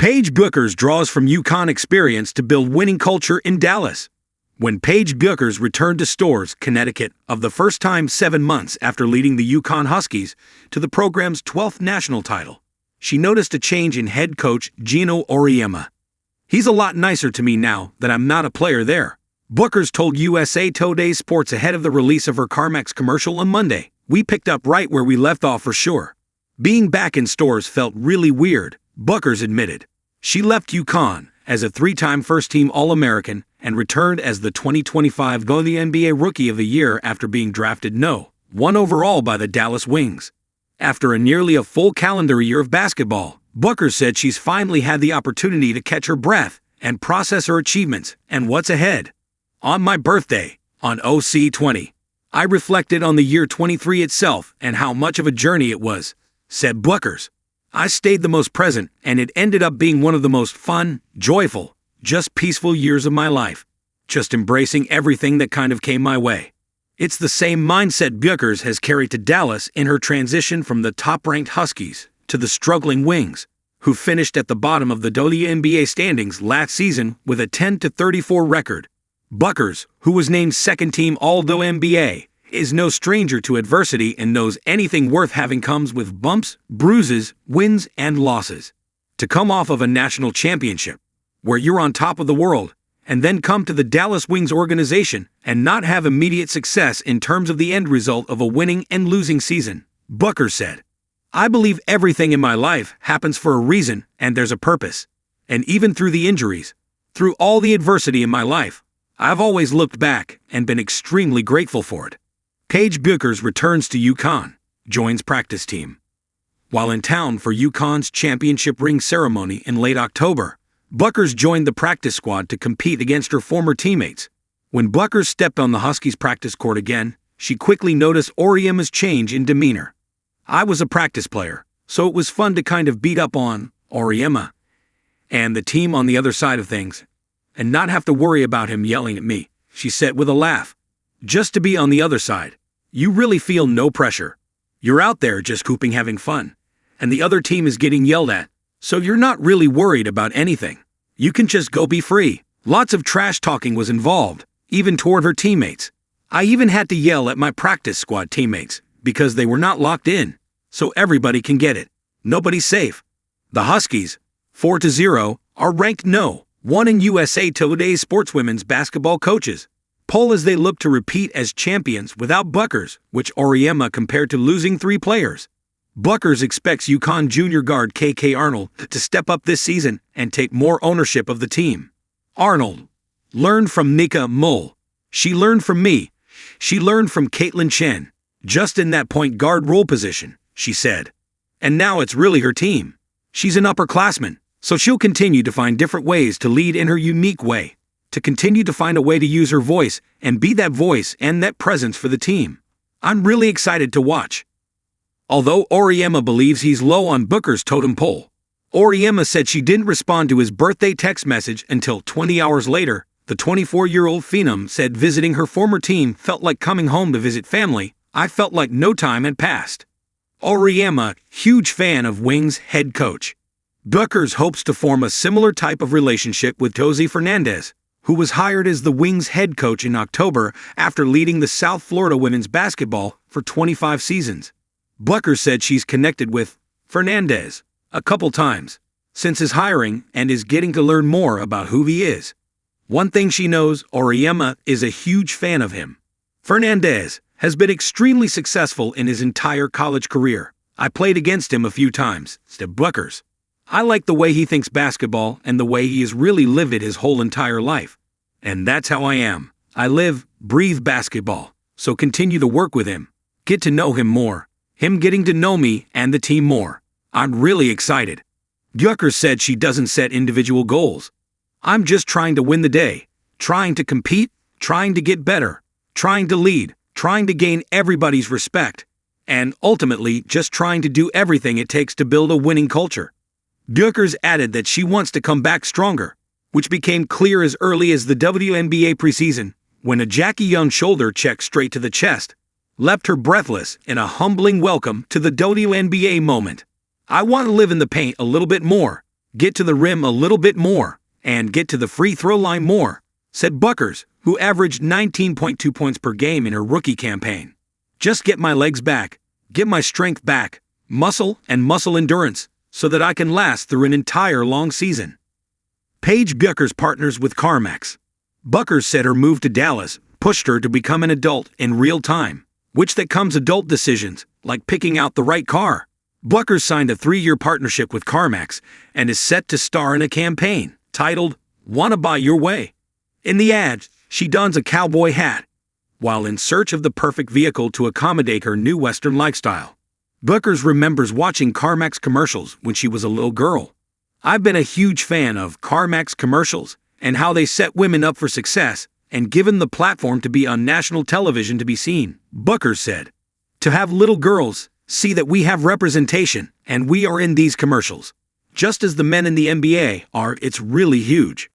Paige Bueckers draws from UConn experience to build winning culture in Dallas. When Paige Bueckers returned to Storrs, Connecticut, of the first time 7 months after leading the UConn Huskies to the program's 12th national title, she noticed a change in head coach Geno Auriemma. "He's a lot nicer to me now that I'm not a player there," Bueckers told USA Today Sports ahead of the release of her CarMax commercial on Monday. "We picked up right where we left off for sure. Being back in Storrs felt really weird," Bueckers admitted. She left UConn as a 3-time first-team All-American and returned as the 2025 NBA Rookie of the Year after being drafted No. 1 overall by the Dallas Wings. After nearly a full calendar year of basketball, Bueckers said she's finally had the opportunity to catch her breath and process her achievements and what's ahead. "On my birthday, on OC20, I reflected on the year 23 itself and how much of a journey it was," said Bueckers. "I stayed the most present, and it ended up being one of the most fun, joyful, just peaceful years of my life. Just embracing everything that kind of came my way." It's the same mindset Bueckers has carried to Dallas in her transition from the top-ranked Huskies to the struggling Wings, who finished at the bottom of the WNBA standings last season with a 10-34 record. Bueckers, who was named second-team All-NBA, is no stranger to adversity and knows anything worth having comes with bumps, bruises, wins, and losses. To come off of a national championship, where you're on top of the world, and then come to the Dallas Wings organization and not have immediate success in terms of the end result of a winning and losing season, Bueckers said, "I believe everything in my life happens for a reason and there's a purpose. And even through the injuries, through all the adversity in my life, I've always looked back and been extremely grateful for it." Paige Bueckers returns to UConn, joins practice team. While in town for UConn's championship ring ceremony in late October, Bueckers joined the practice squad to compete against her former teammates. When Bueckers stepped on the Huskies practice court again, she quickly noticed Auriemma's change in demeanor. "I was a practice player, so it was fun to kind of beat up on Auriemma and the team on the other side of things, and not have to worry about him yelling at me," she said with a laugh. "Just to be on the other side. You really feel no pressure. You're out there just hooping, having fun, and the other team is getting yelled at, so you're not really worried about anything. You can just go be free." Lots of trash talking was involved, even toward her teammates. "I even had to yell at my practice squad teammates because they were not locked in, so everybody can get it. Nobody's safe." The Huskies, 4-0, are ranked No. 1 in USA Today's Sportswomen's basketball coaches poll as they look to repeat as champions without Bueckers, which Auriemma compared to losing 3 players. Bueckers expects UConn junior guard KK Arnold to step up this season and take more ownership of the team. "Arnold learned from Nika Mull. She learned from me. She learned from Caitlin Chen, just in that point guard role position," she said. "And now it's really her team. She's an upperclassman, so she'll continue to find different ways to lead in her unique way, to continue to find a way to use her voice and be that voice and that presence for the team. I'm really excited to watch." Although Auriemma believes he's low on Bueckers' totem pole, Auriemma said she didn't respond to his birthday text message until 20 hours later. The 24-year-old phenom said visiting her former team felt like coming home to visit family. "I felt like no time had passed." Auriemma, huge fan of Wings head coach. Bueckers hopes to form a similar type of relationship with Josie Fernandez, who was hired as the Wings head coach in October after leading the South Florida women's basketball for 25 seasons. Bueckers said she's connected with Fernandez a couple times since his hiring and is getting to learn more about who he is. One thing she knows, Auriemma is a huge fan of him. "Fernandez has been extremely successful in his entire college career. I played against him a few times," said Bueckers. "I like the way he thinks basketball and the way he has really lived it his whole entire life. And that's how I am. I live, breathe basketball, so continue to work with him, get to know him more, him getting to know me and the team more. I'm really excited." Bueckers said she doesn't set individual goals. "I'm just trying to win the day, trying to compete, trying to get better, trying to lead, trying to gain everybody's respect, and ultimately just trying to do everything it takes to build a winning culture." Bueckers added that she wants to come back stronger, which became clear as early as the WNBA preseason, when a Jackie Young shoulder check straight to the chest left her breathless in a humbling welcome to the WNBA moment. "I want to live in the paint a little bit more, get to the rim a little bit more, and get to the free throw line more, said Bueckers, who averaged 19.2 points per game in her rookie campaign. Just get my legs back, get my strength back, muscle and muscle endurance, so that I can last through an entire long season. Paige Bueckers partners with CarMax. Bueckers said her move to Dallas pushed her to become an adult in real time, which that comes adult decisions, like picking out the right car. Bueckers signed a 3-year partnership with CarMax and is set to star in a campaign titled, "Wanna Buy Your Way?" In the ad, she dons a cowboy hat, while in search of the perfect vehicle to accommodate her new Western lifestyle. Bueckers remembers watching CarMax commercials when she was a little girl. "I've been a huge fan of CarMax commercials and how they set women up for success and given the platform to be on national television to be seen," Bueckers said. "To have little girls see that we have representation and we are in these commercials, just as the men in the NBA are, it's really huge."